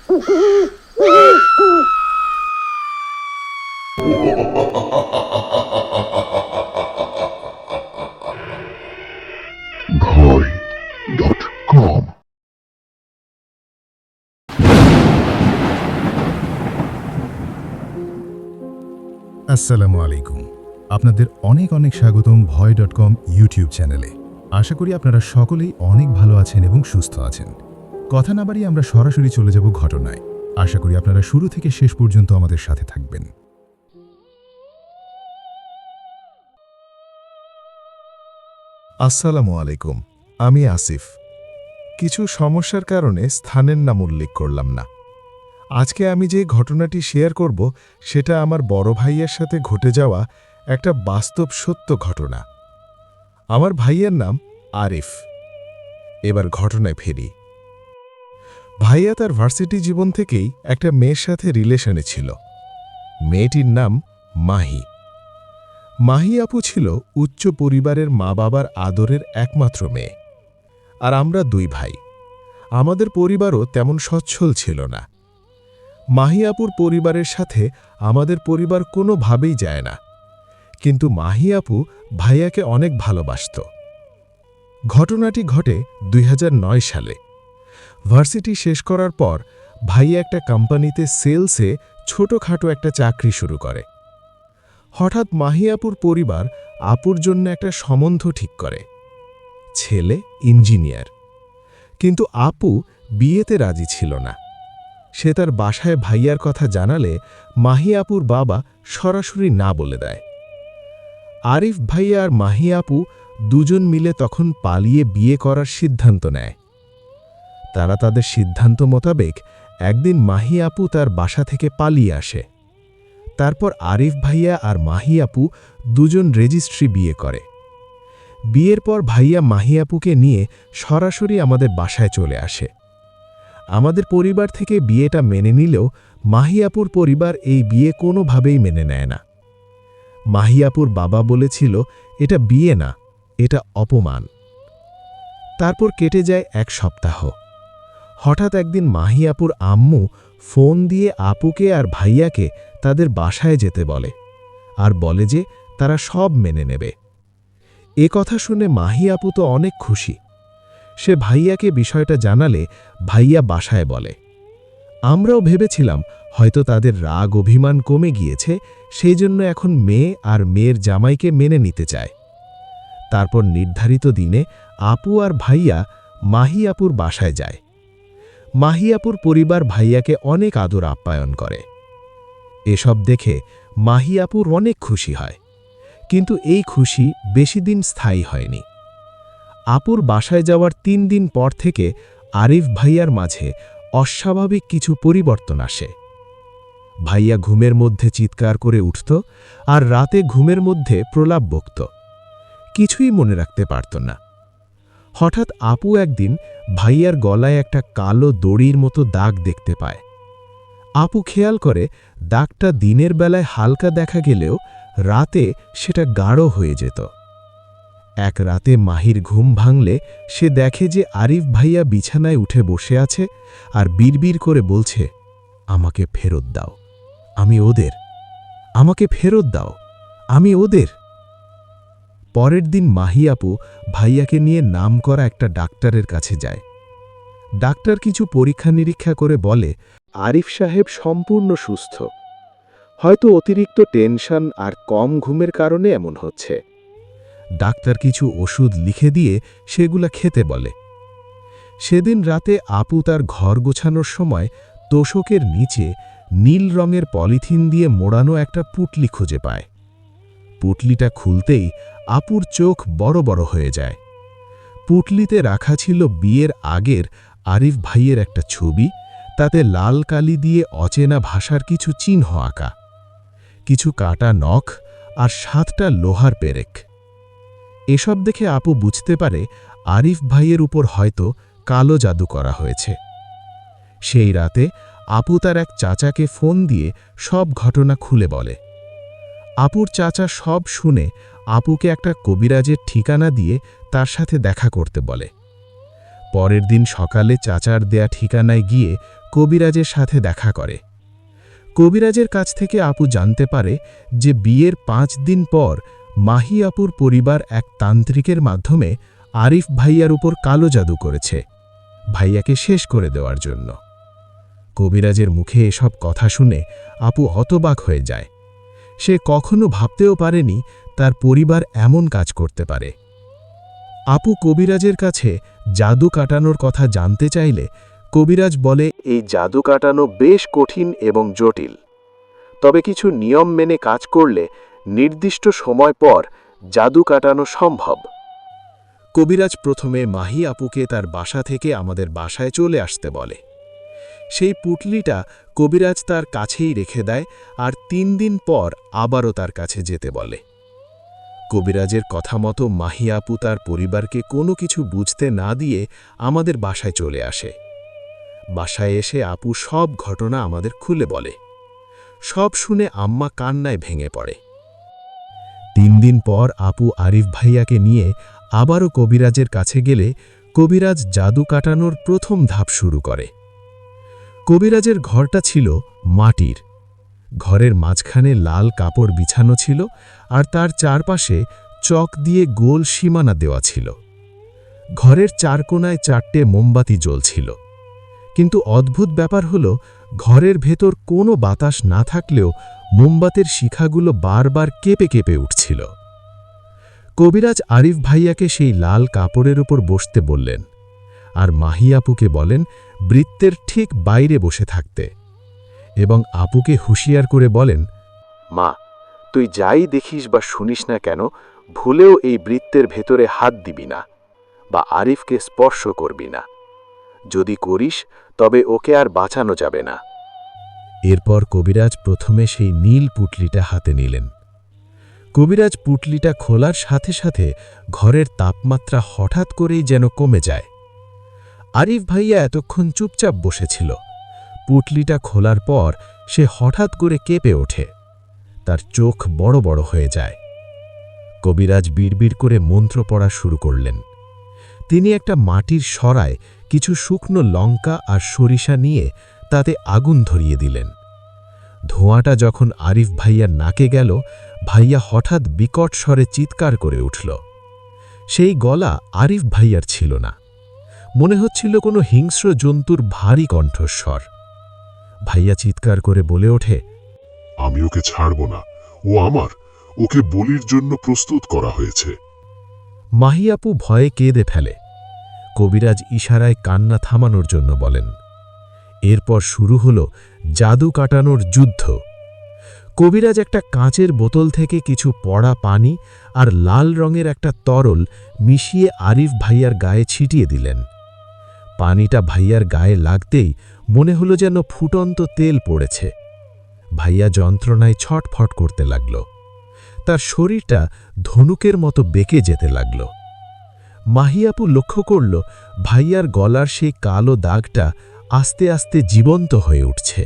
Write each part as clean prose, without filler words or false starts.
ভয়.com আসসালামু আলাইকুম। আপনাদের অনেক অনেক স্বাগতম ভয়.com ইউটিউব চ্যানেলে। আশা করি আপনারা সকলেই অনেক ভালো আছেন এবং সুস্থ আছেন। কথা না বাড়িয়ে আমরা সরাসরি চলে যাব ঘটনায়। আশা করি আপনারা শুরু থেকে শেষ পর্যন্ত আমাদের সাথে থাকবেন। আসসালামু আলাইকুম, আমি আসিফ। কিছু সমস্যার কারণে স্থানের নাম উল্লেখ করলাম না। আজকে আমি যে ঘটনাটি শেয়ার করব সেটা আমার বড় ভাইয়ের সাথে ঘটে যাওয়া একটা বাস্তব সত্য ঘটনা। আমার ভাইয়ের নাম আরিফ। এবার ঘটনায় ফিরি। ভাইয়া তার ভার্সিটি জীবন থেকেই একটা মেয়ের সাথে রিলেশনে ছিল। মেয়েটির নাম মাহি। মাহি আপু ছিল উচ্চ পরিবারের মা বাবার আদরের একমাত্র মেয়ে। আর আমরা দুই ভাই। আমাদের পরিবারও তেমন সচ্ছল ছিল না। মাহি আপুর পরিবারের সাথে আমাদের পরিবার কোনোভাবেই যায় না, কিন্তু মাহি আপু ভাইয়াকে অনেক ভালোবাসত। ঘটনাটি ঘটে ২০০৯ সালে। ভার্সিটি শেষ করার পর ভাইয়া একটা কোম্পানিতে সেলসে ছোটখাটো একটা চাকরি শুরু করে। হঠাৎ মাহি আপুর পরিবার আপুর জন্য একটা সম্বন্ধ ঠিক করে। ছেলে ইঞ্জিনিয়ার, কিন্তু আপু বিয়েতে রাজি ছিল না। সে তার বাসায় ভাইয়ার কথা জানালে মাহি আপুর বাবা সরাসরি না বলে দেয়। আরিফ ভাইয়া আর মাহি আপু দুজন মিলে তখন পালিয়ে বিয়ে করার সিদ্ধান্ত নেয়। তারা তাদের সিদ্ধান্ত মোতাবেক একদিন মাহি আপু তার বাসা থেকে পালিয়ে আসে। তারপর আরিফ ভাইয়া আর মাহি আপু দুজন রেজিস্ট্রি বিয়ে করে। বিয়ের পর ভাইয়া মাহি আপুকে নিয়ে সরাসরি আমাদের বাসায় চলে আসে। আমাদের পরিবার থেকে বিয়েটা মেনে নিলেও মাহি আপুর পরিবার এই বিয়ে কোনোভাবেই মেনে নেয় না। মাহি আপুর বাবা বলেছিল, এটা বিয়ে না, এটা অপমান। তারপর কেটে যায় এক সপ্তাহ। হঠাৎ একদিন মাহি আপুর আম্মু ফোন দিয়ে আপুকে আর ভাইয়াকে তাদের বাসায় যেতে বলে, আর বলে যে তারা সব মেনে নেবে। এ কথা শুনে মাহি আপু তো অনেক খুশি। সে ভাইয়াকে বিষয়টা জানালে ভাইয়া বাসায় বলে। আমরাও ভেবেছিলাম হয়তো তাদের রাগ অভিমান কমে গিয়েছে, সেই জন্য এখন মেয়ে আর মেয়ের জামাইকে মেনে নিতে চায়। তারপর নির্ধারিত দিনে আপু আর ভাইয়া মাহি আপুর বাসায় যায়। মাহি আপুর পরিবার ভাইয়াকে অনেক আদর আপ্যায়ন করে। এসব দেখে মাহি আপুর অনেক খুশি হয়, কিন্তু এই খুশি বেশি দিন স্থায়ী হয়নি। আপুর বাসায় যাওয়ার ৩ দিন পর থেকে আরিফ ভাইয়ার মাঝে অস্বাভাবিক কিছু পরিবর্তন আসে। ভাইয়া ঘুমের মধ্যে চিৎকার করে উঠত আর রাতে ঘুমের মধ্যে প্রলাপ বকত। কিছুই মনে রাখতে পারত না। হঠাৎ আপু একদিন ভাইয়ার গলায় একটা কালো দড়ির মতো দাগ দেখতে পায়। আপু খেয়াল করে দাগটা দিনের বেলায় হালকা দেখা গেলেও রাতে সেটা গাঢ় হয়ে যেত। এক রাতে মাহির ঘুম ভাঙলে সে দেখে যে আরিফ ভাইয়া বিছানায় উঠে বসে আছে আর বিড়বিড় করে বলছে, আমাকে ফেরত দাও, আমি ওদের, আমাকে ফেরত দাও, আমি ওদের। পরের দিন মাহি আপু ভাইয়াকে নিয়ে নামকরা একটা ডাক্তারের কাছে যায়। ডাক্তার কিছু পরীক্ষা নিরীক্ষা করে বলে, আরিফ সাহেব সম্পূর্ণ সুস্থ, হয়তো অতিরিক্ত টেনশন আর কম ঘুমের কারণে এমন হচ্ছে। ডাক্তার কিছু ওষুধ লিখে দিয়ে সেগুলা খেতে বলে। সেদিন রাতে আপু তার ঘর গোছানোর সময় তোশকের নিচে নীল রঙের পলিথিন দিয়ে মোড়ানো একটা পুটলি খুঁজে পায়। পুটলিটা খুলতেই আপুর চোখ বড় বড় হয়ে যায়। পুটলিতে রাখা ছিল বিয়ের আগের আরিফ ভাইয়ের একটা ছবি, তাতে লাল কালি দিয়ে অচেনা ভাষার কিছু চিহ্ন আঁকা, কিছু কাটা নখ আর 7টা লোহার পেরেক। এসব দেখে আপু বুঝতে পারে আরিফ ভাইয়ের উপর হয়তো কালো জাদু করা হয়েছে। সেই রাতে আপু তার এক চাচাকে ফোন দিয়ে সব ঘটনা খুলে বলে। আপুর চাচা সব শুনে আপুকে একটা কবিরাজের ঠিকানা দিয়ে তার সাথে দেখা করতে বলে। পরের দিন সকালে চাচার দেয়া ঠিকানায় গিয়ে কবিরাজের সাথে দেখা করে। কবিরাজের কাছ থেকে আপু জানতে পারে যে বিয়ের 5 দিন পর মাহি আপুর পরিবার এক তান্ত্রিকের মাধ্যমে আরিফ ভাইয়ার উপর কালো জাদু করেছে, ভাইয়াকে শেষ করে দেওয়ার জন্য। কবিরাজের মুখে এসব কথা শুনে আপু হতবাক হয়ে যায়। সে কখনো ভাবতেও পারেনি তার পরিবার এমন কাজ করতে পারে। আপু কবিরাজের কাছে জাদু কাটানোর কথা জানতে চাইলে কবিরাজ বলে এই জাদু কাটানো বেশ কঠিন এবং জটিল, তবে কিছু নিয়ম মেনে কাজ করলে নির্দিষ্ট সময় পর জাদু কাটানো সম্ভব। কবিরাজ প্রথমে মাহি আপুকে তার বাসা থেকে আমাদের বাসায় চলে আসতে বলে। সেই পুটলিটা কবিরাজ তার কাছেই রেখে দেয় আর 3 দিন পর আবারও তার কাছে যেতে বলে। কবিরাজের কথা মতো মাহি আপু তার পরিবারকে কোনো কিছু বুঝতে না দিয়ে আমাদের বাসায় চলে আসে। বাসায় এসে আপু সব ঘটনা আমাদের খুলে বলে। সব শুনে আম্মা কান্নায় ভেঙে পড়ে। 3 দিন পর আপু আরিফ ভাইয়াকে নিয়ে আবারও কবিরাজের কাছে গেলে কবিরাজ জাদু কাটানোর প্রথম ধাপ শুরু করে। কবিরাজের ঘরটা ছিল মাটির। ঘরের মাঝখানে লাল কাপড় বিছানো ছিল আর তার চারপাশে চক দিয়ে গোল সীমানা দেওয়া ছিল। ঘরের 4 কোণায় 4টে মোমবাতি জ্বলছিল, কিন্তু অদ্ভুত ব্যাপার হলো ঘরের ভেতর কোনো বাতাস না থাকলেও মোমবাতির শিখাগুলো বারবার কেঁপে কেঁপে উঠছিল। কবিরাজ আরিফ ভাইয়াকে সেই লাল কাপড়ের উপর বসতে বললেন আর মাহি আপুকে বলেন বৃত্তের ঠিক বাইরে বসে থাকতে, এবং আপুকে হুঁশিয়ার করে বলেন, মা, তুই যাই দেখিস বা শুনিস না কেন, ভুলেও এই বৃত্তের ভেতরে হাত দিবি না বা আরিফকে স্পর্শ করবি না। যদি করিস তবে ওকে আর বাঁচানো যাবে না। এরপর কবিরাজ প্রথমে সেই নীল পুটলিটা হাতে নিলেন। কবিরাজ পুটলিটা খোলার সাথে সাথে ঘরের তাপমাত্রা হঠাৎ করেই যেন কমে যায়। আরিফ ভাইয়া এতক্ষণ চুপচাপ বসেছিল। পুটলিটা খোলার পর সে হঠাৎ করে কেঁপে ওঠে। তার চোখ বড় বড় হয়ে যায়। কবিরাজ বিড়বিড় করে মন্ত্র পড়া শুরু করলেন। তিনি একটা মাটির সরায় কিছু শুকনো লঙ্কা আর সরিষা নিয়ে তাতে আগুন ধরিয়ে দিলেন। ধোঁয়াটা যখন আরিফ ভাইয়ার নাকে গেল, ভাইয়া হঠাৎ বিকট স্বরে চিৎকার করে উঠল। সেই গলা আরিফ ভাইয়ার ছিল না, মনে হচ্ছিল কোনো হিংস্র জন্তুর ভারী কণ্ঠস্বর। ভাইয়া চিৎকার করে বলে ওঠে, আমি ওকে ছাড়ব না, ও আমার, ওকে বলির জন্য প্রস্তুত করা হয়েছে। মাহি আপু ভয়ে কেঁদে ফেলে। কবিরাজ ইশারায় কান্না থামানোর জন্য বলেন। এরপর শুরু হলো জাদু কাটানোর যুদ্ধ। কবিরাজ একটা কাঁচের বোতল থেকে কিছু পড়া পানি আর লাল রঙের একটা তরল মিশিয়ে আরিফ ভাইয়ার গায়ে ছিটিয়ে দিলেন। পানিটা ভাইয়ার গায়ে লাগতেই মনে হলো যেন ফুটন্ত তেল পড়েছে। ভাইয়া যন্ত্রণায় ছটফট করতে লাগল। তার শরীরটা ধনুকের মতো বেঁকে যেতে লাগল। মাহি আপু লক্ষ্য করল ভাইয়ার গলার সেই কালো দাগটা আস্তে আস্তে জীবন্ত হয়ে উঠছে।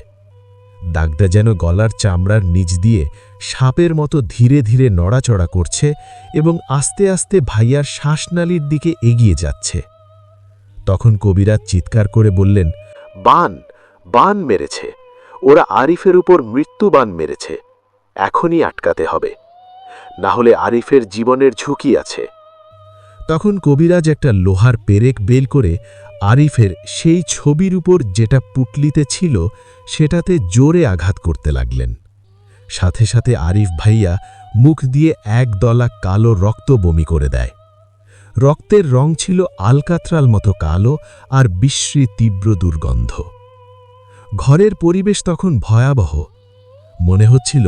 দাগটা যেন গলার চামড়ার নিচ দিয়ে সাপের মতো ধীরে ধীরে নড়াচড়া করছে এবং আস্তে আস্তে ভাইয়ার শ্বাসনালীর দিকে এগিয়ে যাচ্ছে। তখন কবিরাজ চিৎকার করে বললেন, বান, বান মেরেছে, ওরা আরিফের উপর মৃত্যু বান মেরেছে, এখনই আটকাতে হবে, না হলে আরিফের জীবনের ঝুঁকি আছে। তখন কবিরাজ একটা লোহার পেরেক বের করে আরিফের সেই ছবির উপর যেটা পুটলিতে ছিল সেটাতে জোরে আঘাত করতে লাগলেন। সাথে সাথে আরিফ ভাইয়া মুখ দিয়ে এক দলা কালো রক্ত বমি করে দেয়। রক্তের রং ছিল আলকাত্রাল মতো কালো আর বিশ্রী তীব্র দুর্গন্ধ। ঘরের পরিবেশ তখন ভয়াবহ। মনে হচ্ছিল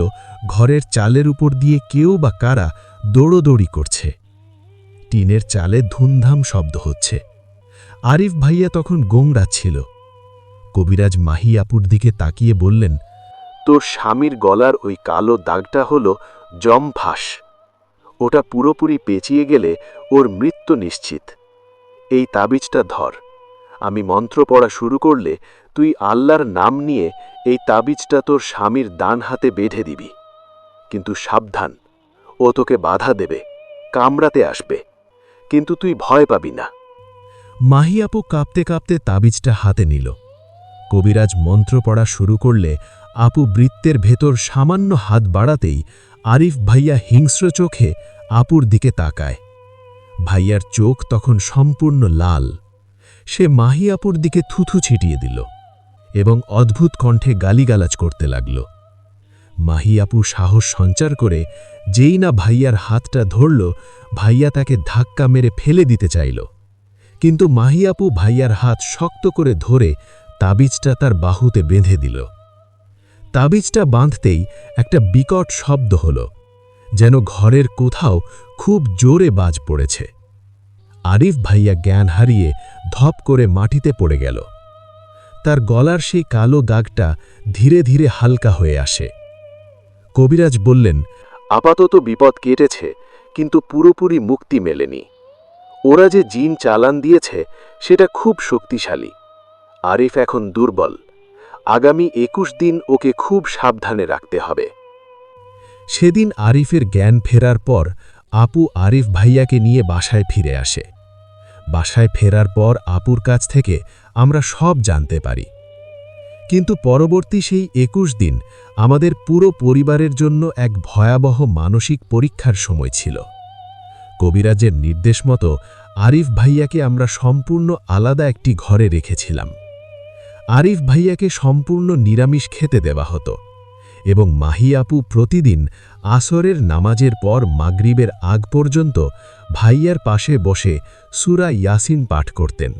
ঘরের চালের উপর দিয়ে কেউ বা কারা দৌড়োদৌড়ি করছে। টিনের চালে ধুমধাম শব্দ হচ্ছে। আরিফ ভাইয়া তখন গোংড়াচ্ছিল। কবিরাজ মাহি আপুর দিকে তাকিয়ে বললেন, তোর স্বামীর গলার ওই কালো দাগটা হলো জমফাস। ওটা পুরোপুরি পেঁচিয়ে গেলে ওর মৃত্যু নিশ্চিত। এই তাবিজটা ধর, আমি মন্ত্র পড়া শুরু করলে তুই আল্লাহর নাম নিয়ে এই তাবিজটা তোর স্বামীর ডান হাতে বেঁধে দিবি। কিন্তু সাবধান, ও তোকে বাধা দেবে, কামড়াতে আসবে, কিন্তু তুই ভয় পাবি না। মাহি আপু কাঁপতে কাঁপতে তাবিজটা হাতে নিল। কবিরাজ মন্ত্র পড়া শুরু করলে আপু বৃত্তের ভেতর সামান্য হাত বাড়াতেই আরিফ ভাইয়া হিংস্র চোখে আপুর দিকে তাকায়। ভাইয়ার চোখ তখন সম্পূর্ণ লাল। সে মাহি আপুর দিকে থুথু ছিটিয়ে দিল এবং অদ্ভুত কণ্ঠে গালিগালাজ করতে লাগল। মাহি আপু সাহস সঞ্চার করে যেই না ভাইয়ার হাতটা ধরল, ভাইয়া তাকে ধাক্কা মেরে ফেলে দিতে চাইল। কিন্তু মাহি আপু ভাইয়ার হাত শক্ত করে ধরে তাবিজটা তার বাহুতে বেঁধে দিল। তাবিজটা বাঁধতেই একটা বিকট শব্দ হল, যেন ঘরের কোথাও খুব জোরে বাজ পড়েছে। আরিফ ভাইয়া জ্ঞান হারিয়ে ধপ করে মাটিতে পড়ে গেল। তার গলার সেই কালো দাগটা ধীরে ধীরে হালকা হয়ে আসে। কবিরাজ বললেন, আপাতত বিপদ কেটেছে, কিন্তু পুরোপুরি মুক্তি মেলেনি। ওরা যে জিন চালান দিয়েছে সেটা খুব শক্তিশালী। আরিফ এখন দুর্বল। আগামী ২১ দিন ওকে খুব সাবধানে রাখতে হবে। সেদিন আরিফের জ্ঞান ফেরার পর আপু আরিফ ভাইয়াকে নিয়ে বাসায় ফিরে আসে। বাসায় ফেরার পর আপুর কাছ থেকে আমরা সব জানতে পারি। কিন্তু পরবর্তী সেই ২১ দিন আমাদের পুরো পরিবারের জন্য এক ভয়াবহ মানসিক পরীক্ষার সময় ছিল। কবিরাজের নির্দেশ মতো আরিফ ভাইয়াকে আমরা সম্পূর্ণ আলাদা একটি ঘরে রেখেছিলাম। আরিফ ভাইয়াকে সম্পূর্ণ নিরামিষ খেতে দেওয়া হতো এবং মাহি আপু প্রতিদিন আসরের নামাজের পর মাগরিবের আগ পর্যন্ত ভাইয়ার পাশে বসে সূরা ইয়াসিন পাঠ করতেন।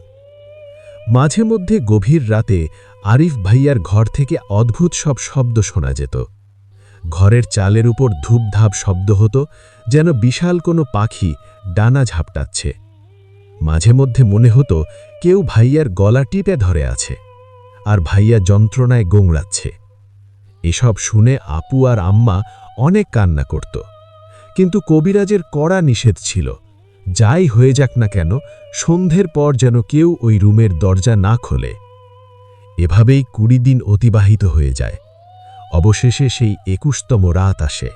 মাঝে মধ্যে গভীর রাতে আরিফ ভাইয়ার ঘর থেকে অদ্ভুত সব শব্দ শোনা যেত। ঘরের চালের উপর ধূপধাপ শব্দ হতো, যেন বিশাল কোনো পাখি ডানা ঝাপটাচ্ছে। মাঝে মধ্যে মনে হতো কেউ ভাইয়ার গলা টিপে ধরে আছে, আর ভাইয়া যন্ত্রণায় গোংড়াচ্ছে। এসব শুনে আপু আর আম্মা অনেক কান্না করত, কিন্তু কবিরাজের কড়া নিষেধ ছিল, যাই হয়ে যাক না কেন সন্ধ্যের পর যেন কেউ ওই রুমের দরজা না খোলে। এভাবেই ২০ দিন অতিবাহিত হয়ে যায়। অবশেষে সেই ২১তম রাত আসে।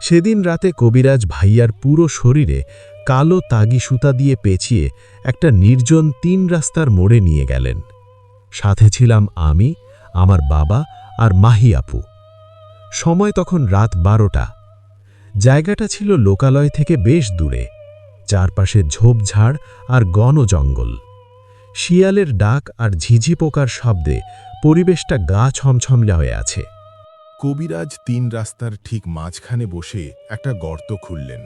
সেদিন রাতে কবিরাজ ভাইয়ার পুরো শরীরে কালো তাগি সুতা দিয়ে পেঁচিয়ে একটা নির্জন ৩ রাস্তার মোড়ে নিয়ে গেলেন। সাথে ছিলাম আমি, আমার বাবা আর মাহি আপু। সময় তখন রাত ১২টা। জায়গাটা ছিল লোকালয় থেকে বেশ দূরে। চারপাশে ঝোপঝাড় আর ঘন জঙ্গল। শিয়ালের ডাক আর ঝিঝি পোকার শব্দে পরিবেশটা গা ছমছমলা হয়ে আছে। কবিরাজ ৩ রাস্তার ঠিক মাঝখানে বসে একটা গর্ত খুললেন।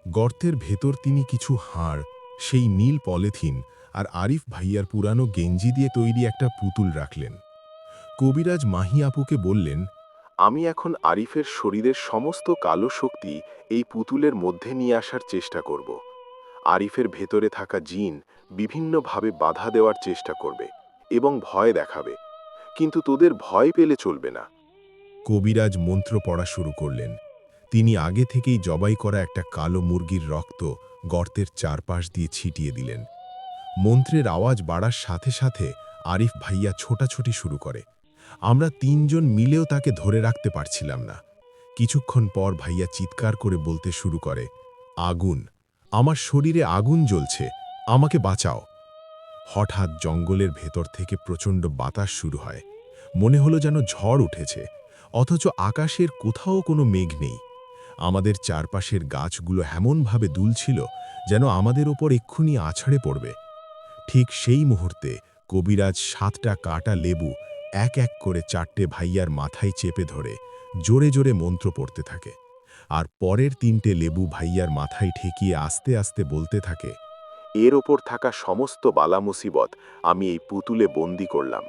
গর্তের ভেতর তিনি কিছু হাড়, সেই নীল পলিথিন আর আরিফ ভাইয়ার পুরানো গেঞ্জি দিয়ে তৈরি একটা পুতুল রাখলেন। কবিরাজ মাহি আপুকে বললেন, আমি এখন আরিফের শরীরের সমস্ত কালো শক্তি এই পুতুলের মধ্যে নিয়ে আসার চেষ্টা করব। আরিফের ভেতরে থাকা জিন বিভিন্নভাবে বাধা দেওয়ার চেষ্টা করবে এবং ভয় দেখাবে, কিন্তু তোদের ভয় পেলে চলবে না। কবিরাজ মন্ত্র পড়া শুরু করলেন। তিনি আগে থেকেই জবাই করা একটা কালো মুরগির রক্ত গর্তের চারপাশ দিয়ে ছিটিয়ে দিলেন। মন্ত্রের আওয়াজ বাড়ার সাথে সাথে আরিফ ভাইয়া ছোটাছুটি শুরু করে। আমরা ৩ জন মিলেও তাকে ধরে রাখতে পারছিলাম না। কিছুক্ষণ পর ভাইয়া চিৎকার করে বলতে শুরু করে, আগুন, আমার শরীরে আগুন জ্বলছে, আমাকে বাঁচাও। হঠাৎ জঙ্গলের ভেতর থেকে প্রচণ্ড বাতাস শুরু হয়। মনে হলো যেন ঝড় উঠেছে, অথচ আকাশের কোথাও কোনো মেঘ নেই। আমাদের চারপাশের গাছগুলো এমনভাবে দুলছিল যেন আমাদের ওপর এক্ষুনি আছড়ে পড়বে। ঠিক সেই মুহূর্তে কবিরাজ ৭টা কাটা লেবু এক এক করে ৪টে ভাইয়ার মাথায় চেপে ধরে জোরে জোরে মন্ত্র পড়তে থাকে, আর পরের ৩টে লেবু ভাইয়ার মাথায় ঠেকিয়ে আস্তে আস্তে বলতে থাকে, এর ওপর থাকা সমস্ত বালা মুসিবত আমি এই পুতুলে বন্দি করলাম।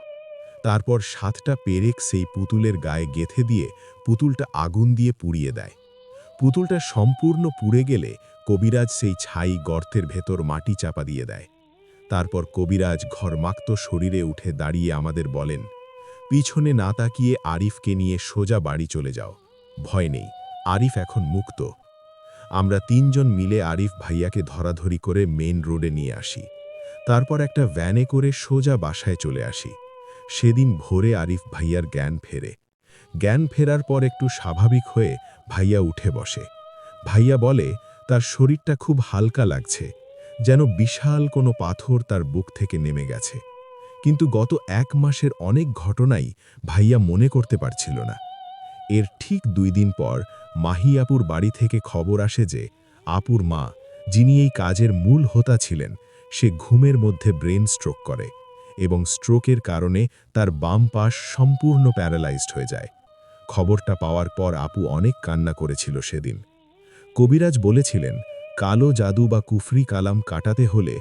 তারপর ৭টা পেরেক সেই পুতুলের গায়ে গেঁথে দিয়ে পুতুলটা আগুন দিয়ে পুড়িয়ে দেয়। পুতুলটা সম্পূর্ণ পুড়ে গেলে কবিরাজ সেই ছাই গর্তের ভেতর মাটি চাপা দিয়ে দেয়। তারপর কবিরাজ ঘরমাক্ত শরীরে উঠে দাঁড়িয়ে আমাদের বলেন, পিছনে না তাকিয়ে আরিফকে নিয়ে সোজা বাড়ি চলে যাও, ভয় নেই, আরিফ এখন মুক্ত। আমরা ৩ জন মিলে আরিফ ভাইয়াকে ধরাধরি করে মেইন রোডে নিয়ে আসি। তারপর একটা ভ্যানে করে সোজা বাসায় চলে আসি। সেদিন ভোরে আরিফ ভাইয়ার জ্ঞান ফেরে। জ্ঞান ফেরার পর একটু স্বাভাবিক হয়ে ভাইয়া উঠে বসে। ভাইয়া বলে তার শরীরটা খুব হালকা লাগছে, যেন বিশাল কোনো পাথর তার বুক থেকে নেমে গেছে। কিন্তু গত 1 মাসের অনেক ঘটনাই ভাইয়া মনে করতে পারছিল না। এর ঠিক 2 দিন পর মাহি আপুর বাড়ি থেকে খবর আসে যে আপুর মা, যিনি এই কাজের মূল হোতা ছিলেন, সে ঘুমের মধ্যে ব্রেন স্ট্রোক করে এবং স্ট্রোকের কারণে তার বাম পাশ সম্পূর্ণ প্যারালাইজড হয়ে যায়। খবরটা পাওয়ার পর আপু অনেক কান্না করেছিল সেদিন। কবিরাজ বলেছিলেন, কালো জাদু বা কুফরি কালাম কাটাতে হলে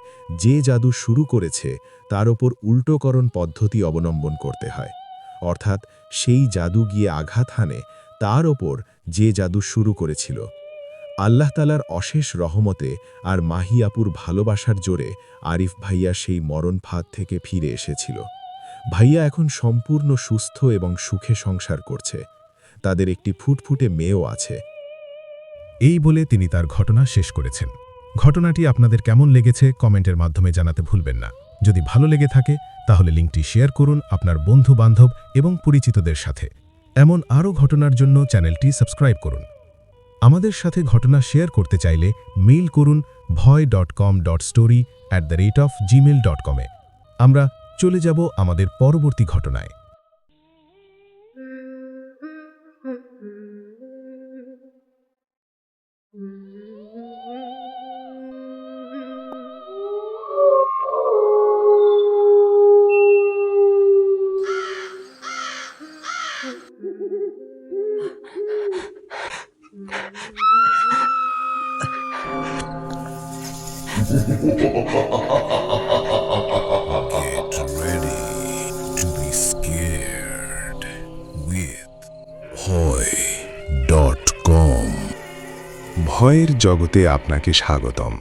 যে জাদু শুরু করেছে তার ওপর উল্টোকরণ পদ্ধতি অবলম্বন করতে হয়, অর্থাৎ সেই জাদু গিয়ে আঘাত হানে তার ওপর যে জাদু শুরু করেছিল। আল্লাহ তালার অশেষ রহমতে আর মাহি আপুর ভালোবাসার জোরে আরিফ ভাইয়া সেই মরণ ফাঁদ থেকে ফিরে এসেছিল। ভাইয়া এখন সম্পূর্ণ সুস্থ এবং সুখে সংসার করছে। তাদের একটি ফুটফুটে মেয়েও আছে। এই বলে তিনি তার ঘটনা শেষ করেছেন। ঘটনাটি আপনাদের কেমন লেগেছে কমেন্টের মাধ্যমে জানাতে ভুলবেন না। যদি ভালো লেগে থাকে তাহলে লিঙ্কটি শেয়ার করুন আপনার বন্ধু-বান্ধব এবং পরিচিতদের সাথে। এমন আরও ঘটনার জন্য চ্যানেলটি সাবস্ক্রাইব করুন। আমাদের সাথে ঘটনা শেয়ার করতে চাইলে মেইল করুন bhoy.com.story@gmail.com এ। আমরা চলে যাব আমাদের পরবর্তী ঘটনায়। Get ready to be scared with Bhoy.com। ভয়ের জগতে আপনাকে স্বাগতম।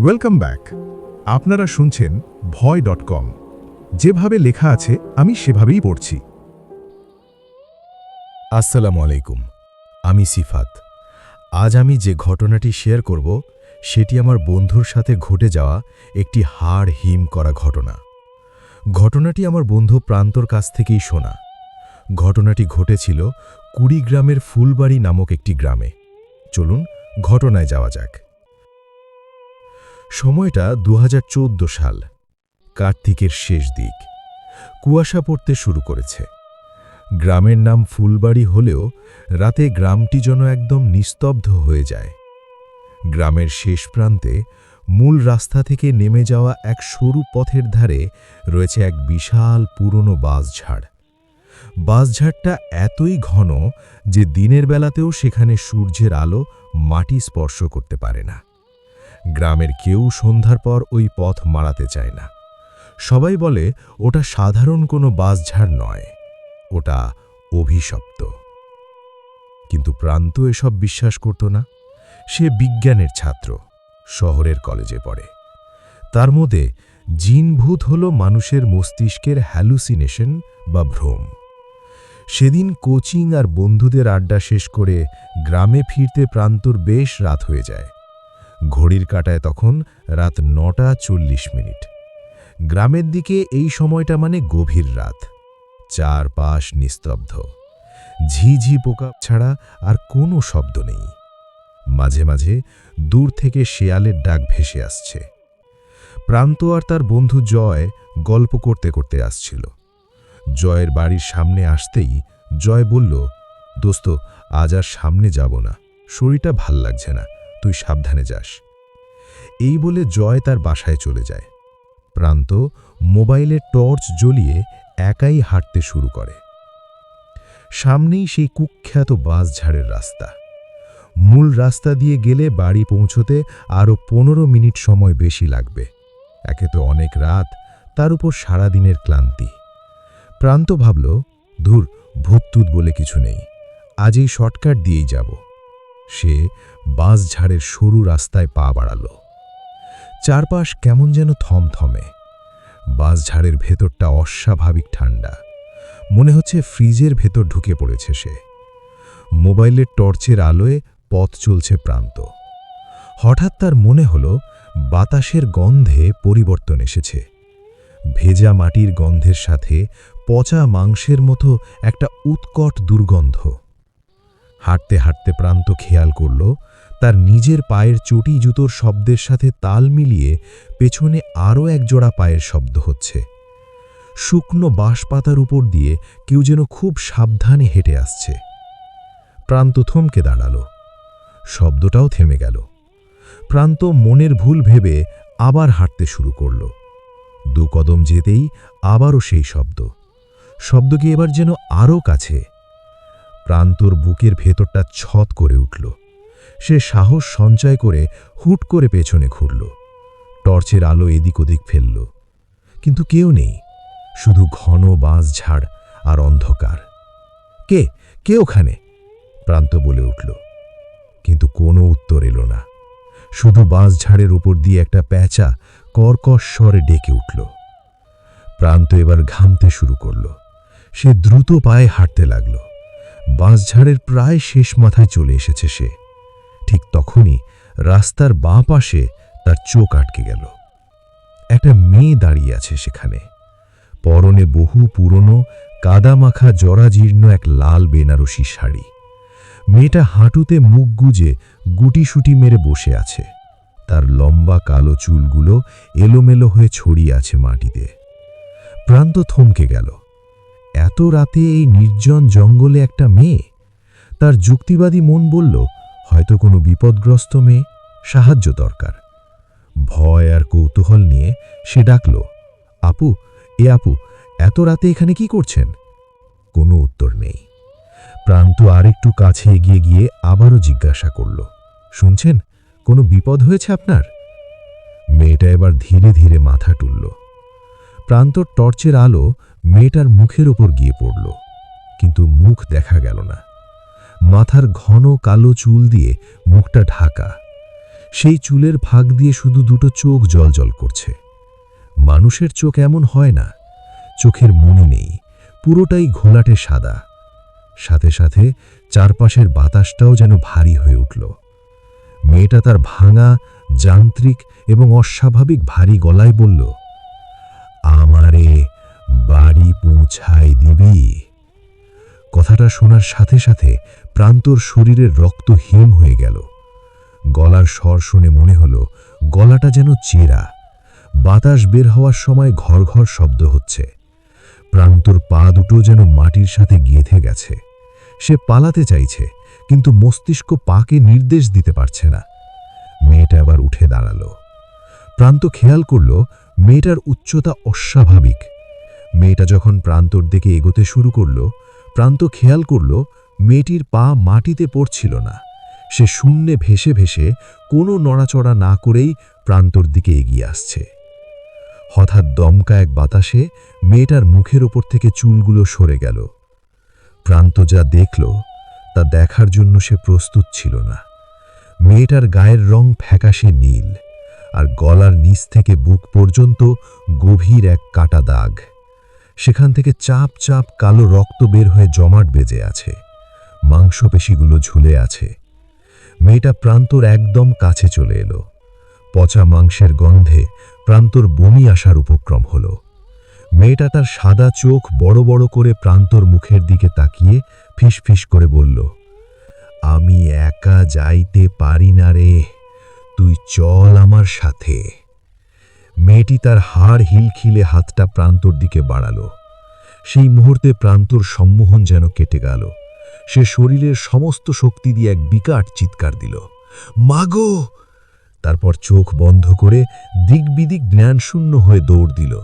Welcome back. আপনারা শুনছেন Bhoy.com। যেভাবে লেখা আছে আমি সেভাবেই পড়ছি। আসসালামু আলাইকুম, আমি সিফাত। আজ আমি যে ঘটনাটি শেয়ার করব সেটি আমার বন্ধুর সাথে ঘটে যাওয়া একটি হাড় হিম করা ঘটনা। ঘটনাটি আমার বন্ধু প্রান্তর কাছ থেকেই শোনা। ঘটনাটি ঘটেছিল কুড়িগ্রামের ফুলবাড়ি নামক একটি গ্রামে। চলুন ঘটনায় যাওয়া যাক। সময়টা 2014 সাল, কার্তিকের শেষ দিক। কুয়াশা পড়তে শুরু করেছে। গ্রামের নাম ফুলবাড়ি হলেও রাতে গ্রামটি যেন একদম নিস্তব্ধ হয়ে যায়। গ্রামের শেষ প্রান্তে মূল রাস্তা থেকে নেমে যাওয়া এক সরু পথের ধারে রয়েছে এক বিশাল পুরনো বাঁশঝাড়। বাঁশঝাড়টা এতই ঘন যে দিনের বেলাতেও সেখানে সূর্যের আলো মাটি স্পর্শ করতে পারে না। গ্রামের কেউ সন্ধ্যার পর ওই পথ মারাতে চায় না। সবাই বলে ওটা সাধারণ কোনো বাঁশঝাড় নয়, ওটা অভিশপ্ত। কিন্তু প্রান্ত এসব বিশ্বাস করত না। সে বিজ্ঞানের ছাত্র, শহরের কলেজে পড়ে। তার মধ্যে জিনভূত হল মানুষের মস্তিষ্কের হ্যালুসিনেশন বা ভ্রম। সেদিন কোচিং আর বন্ধুদের আড্ডা শেষ করে গ্রামে ফিরতে প্রান্তর বেশ রাত হয়ে যায়। ঘড়ির কাঁটায় তখন রাত 9:40। গ্রামের দিকে এই সময়টা মানে গভীর রাত। চারপাশ নিস্তব্ধ, ঝিঝি পোকা ছাড়া আর কোনো শব্দ নেই। মাঝে মাঝে দূর থেকে শেয়ালের ডাক ভেসে আসছে। প্রান্ত আর তার বন্ধু জয় গল্প করতে করতে আসছিল। জয়ের বাড়ির সামনে আসতেই জয় বলল, দোস্ত, আজ আর সামনে যাব না, শরীরটা ভাল লাগছে না, তুই সাবধানে যাস। এই বলে জয় তার বাসায় চলে যায়। প্রান্ত মোবাইলে টর্চ জ্বলিয়ে একাই হাঁটতে শুরু করে। সামনেই সেই কুখ্যাত বাঁশঝাড়ের রাস্তা। মূল রাস্তা দিয়ে গেলে বাড়ি পৌঁছতে আরও 15 মিনিট সময় বেশি লাগবে। একে তো অনেক রাত, তার উপর সারাদিনের ক্লান্তি। প্রান্ত ভাবল, ধুর, ভূতটুত বলে কিছু নেই, আজ এই শর্টকাট দিয়েই যাব। সে বাঁশঝাড়ের সরু রাস্তায় পা বাড়াল। চারপাশ কেমন যেন থমথমে। বাঁশঝাড়ের ভেতরটা অস্বাভাবিক ঠান্ডা, মনে হচ্ছে ফ্রিজের ভেতর ঢুকে পড়েছে সে। মোবাইলের টর্চের আলোয় পথ চলছে প্রান্ত। হঠাৎ তার মনে হল বাতাসের গন্ধে পরিবর্তন এসেছে। ভেজা মাটির গন্ধের সাথে পচা মাংসের মতো একটা উৎকট দুর্গন্ধ। হাঁটতে হাঁটতে প্রান্ত খেয়াল করল তার নিজের পায়ের চটি জুতোর শব্দের সাথে তাল মিলিয়ে পেছনে আরও একজোড়া পায়ের শব্দ হচ্ছে। শুকনো বাঁশপাতার উপর দিয়ে কেউ যেন খুব সাবধানে হেঁটে আসছে। প্রান্ত থমকে দাঁড়াল। শব্দটাও থেমে গেল। প্রান্ত মনের ভুল ভেবে আবার হাঁটতে শুরু করল। 2 কদম যেতেই আবারও সেই শব্দ। শব্দ কি এবার যেন আরও কাছে। প্রান্তর বুকের ভেতরটা ছত করে উঠল। সে সাহস সঞ্চয় করে হুট করে পেছনে ঘুরল। টর্চের আলো এদিক ওদিক ফেলল, কিন্তু কেউ নেই, শুধু ঘন বাঁশঝাড় আর অন্ধকার। কে ওখানে? প্রান্ত বলে উঠল, কিন্তু কোনো উত্তর এলো না। শুধু বাঁশঝাড়ের উপর দিয়ে একটা প্যাঁচা কর্কশ স্বরে ডেকে উঠল। প্রান্ত এবার ঘামতে শুরু করল। সে দ্রুত পায়ে হাঁটতে লাগল। বাঁশঝাড়ের প্রায় শেষ মাথায় চলে এসেছে সে। ঠিক তখনই রাস্তার বাঁ পাশে তার চোখ আটকে গেল। একটা মেয়ে দাঁড়িয়ে আছে সেখানে। পরনে বহু পুরনো কাদামাখা জরাজীর্ণ এক লাল বেনারসি শাড়ি। মেয়েটা হাঁটুতে মুখ গুজে গুটিসুটি মেরে বসে আছে। তার লম্বা কালো চুলগুলো এলোমেলো হয়ে ছড়িয়ে আছে মাটিতে। প্রান্ত থমকে গেল। এত রাতে এই নির্জন জঙ্গলে একটা মেয়ে? তার যুক্তিবাদী মন বলল, হয়তো কোনো বিপদগ্রস্ত মেয়ে, সাহায্য দরকার। ভয় আর কৌতূহল নিয়ে সে ডাকল, আপু, আপু, এত রাতে এখানে কি করছেন? কোনো উত্তর নেই। প্রান্ত আরেকটু কাছে এগিয়ে গিয়ে আবারও জিজ্ঞাসা করল, শুনছেন, কোনো বিপদ হয়েছে আপনার? মেয়েটা এবার ধীরে ধীরে মাথা তুলল। প্রান্তর টর্চের আলো মেয়েটার মুখের ওপর গিয়ে পড়ল, কিন্তু মুখ দেখা গেল না। মাথার ঘন কালো চুল দিয়ে মুখটা ঢাকা। সেই চুলের ফাঁক দিয়ে শুধু 2টো চোখ জ্বলজ্বল করছে। মানুষের চোখ এমন হয় না। চোখের মনি নেই, পুরোটাই ঘোলাটে সাদা। সাথে সাথে চারপাশের বাতাসটাও যেন ভারী হয়ে উঠল। মেয়েটা তার ভাঙা, যান্ত্রিক এবং অস্বাভাবিক ভারী গলায় বলল, আমারে বাড়ি পৌঁছায় দিবি? কথাটা শোনার সাথে সাথে প্রান্তর শরীরের রক্ত হিম হয়ে গেল। গলার স্বর শুনে মনে হলো গলাটা যেন চেরা। বাতাস বের হওয়ার সময় ঘর ঘর শব্দ হচ্ছে। প্রান্তর পা দুটো যেন মাটির সাথে গেঁথে গেছে। সে পালাতে চাইছে, কিন্তু মস্তিষ্ক পাকে নির্দেশ দিতে পারছে না। মেয়েটা আবার উঠে দাঁড়াল। প্রান্ত খেয়াল করল মেয়েটার উচ্চতা অস্বাভাবিক। মেয়েটা যখন প্রান্তর দিকে এগোতে শুরু করল, প্রান্ত খেয়াল করল মেয়েটির পা মাটিতে পড়ছিল না। সে শূন্যে ভেসে ভেসে কোনো নড়াচড়া না করেই প্রান্তর দিকে এগিয়ে আসছে। হঠাৎ দমকা এক বাতাসে মেয়েটার মুখের ওপর থেকে চুলগুলো সরে গেল। প্রান্ত যা দেখল তা দেখার জন্য সে প্রস্তুত ছিল না। মেয়েটার গায়ের রং ফ্যাকাশে নীল, আর গলার নিচ থেকে বুক পর্যন্ত গভীর এক কাটা দাগ। সেখান থেকে চাপ চাপ কালো রক্ত বের হয়ে জমাট বেজে আছে। মাংসপেশিগুলো ঝুলে আছে। মেয়েটা প্রান্তর একদম কাছে চলে এলো। পচা মাংসের গন্ধে প্রান্তর বমি আসার উপক্রম হল। মেয়েটা তার সাদা চোখ বড় বড় করে প্রান্তর মুখের দিকে তাকিয়ে ফিসফিস করে বলল, আমি একা যাইতে পারি না রে, তুই চল আমার সাথে। মেয়েটি তার হাড় হিলখিলে হাতটা প্রান্তর দিকে বাড়ালো। সেই মুহূর্তে প্রান্তর সম্মোহন যেন কেটে গেল। সে শরীরের সমস্ত শক্তি দিয়ে এক বিকট চিৎকার দিল, মাগো! তারপর চোখ বন্ধ করে দিকবিদিক জ্ঞানশূন্য হয়ে দৌড় দিল।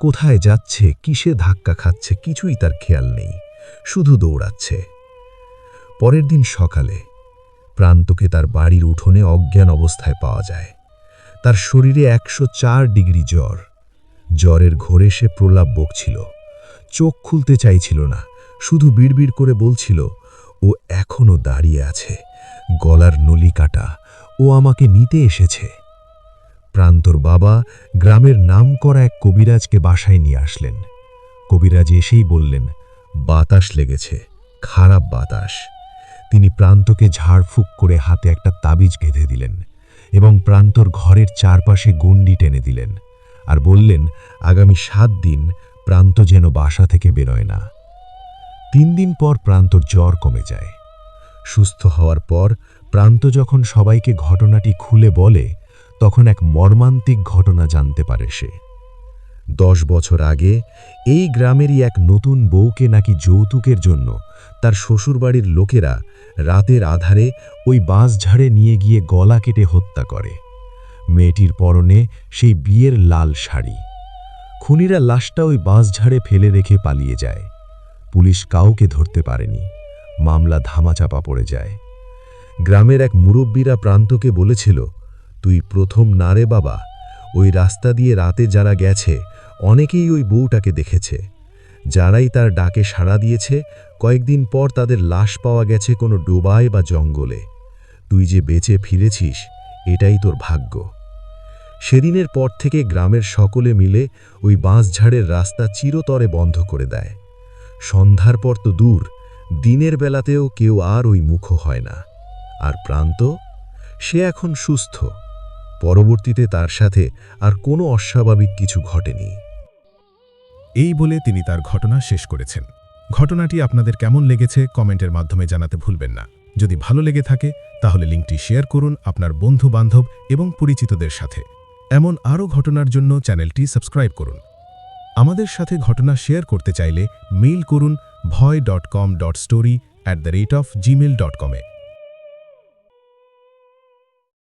কোথায় যাচ্ছে, কিসে ধাক্কা খাচ্ছে, কিছুই তার খেয়াল নেই, শুধু দৌড়াচ্ছে। পরের দিন সকালে প্রান্তকে তার বাড়ির উঠোনে অজ্ঞান অবস্থায় পাওয়া যায়। তার শরীরে 104 ডিগ্রি জ্বর। জ্বরের ঘোরে সে প্রলাপ বকছিল। চোখ খুলতে চাইছিল না, শুধু বিড়বিড় করে বলছিল, ও এখনো দাঁড়িয়ে আছে, গলার নলি কাটা, ও আমাকে নিতে এসেছে। প্রান্তর বাবা গ্রামের নামকরা এক কবিরাজকে বাসায় নিয়ে আসলেন। কবিরাজ এসেই বললেন, বাতাস লেগেছে, খারাপ বাতাস। তিনি প্রান্তকে ঝাড়ফুঁক করে হাতে একটা তাবিজ গেঁথে দিলেন এবং প্রান্তর ঘরের চারপাশে গণ্ডি টেনে দিলেন, আর বললেন আগামী 7 দিন প্রান্ত যেন বাসা থেকে বেরোয় না। 3 দিন পর প্রান্তর জ্বর কমে যায়। সুস্থ হওয়ার পর প্রান্ত যখন সবাইকে ঘটনাটি খুলে বলে তখন এক মর্মান্তিক ঘটনা জানতে পারে সে। 10 বছর আগে এই গ্রামেরই এক নতুন বউকে নাকি যৌতুকের জন্য তার শ্বশুরবাড়ির লোকেরা রাতের আধারে ওই বাঁশঝাড়ে নিয়ে গিয়ে গলা কেটে হত্যা করে। মেয়েটির পরনে সেই বিয়ের লাল শাড়ি। খুনিরা লাশটা ওই বাঁশঝাড়ে ফেলে রেখে পালিয়ে যায়। পুলিশ কাউকে ধরতে পারেনি, মামলা ধামাচাপা পড়ে যায়। গ্রামের এক মুরব্বীরা প্রান্তকে বলেছিল, তুই প্রথম না রে বাবা, ওই রাস্তা দিয়ে রাতে যারা গেছে অনেকেই ওই বউটাকে দেখেছে। যারাই তার ডাকে সাড়া দিয়েছে কয়েকদিন পর তাদের লাশ পাওয়া গেছে কোনো ডোবায় বা জঙ্গলে। তুই যে বেঁচে ফিরেছিস এটাই তোর ভাগ্য। সেদিনের পর থেকে গ্রামের সকলে মিলে ওই বাঁশঝাড়ের রাস্তা চিরতরে বন্ধ করে দেয়। সন্ধ্যার পর তো দূর, দিনের বেলাতেও কেউ আর ওই মুখ হয় না। আর প্রান্ত, সে এখন সুস্থ। পরবর্তীতে তার সাথে আর কোনো অস্বাভাবিক কিছু ঘটেনি। এই বলে তিনি তার ঘটনা শেষ করেছেন। ঘটনাটি আপনাদের কেমন লেগেছে কমেন্টের মাধ্যমে জানাতে ভুলবেন না। যদি ভালো লেগে থাকে তাহলে লিঙ্কটি শেয়ার করুন আপনার বন্ধু-বান্ধব এবং পরিচিতদের সাথে। এমন আরও ঘটনার জন্য চ্যানেলটি সাবস্ক্রাইব করুন। আমাদের সাথে ঘটনা শেয়ার করতে চাইলে মেইল করুন bhoy.com.story@gmail.com-এ।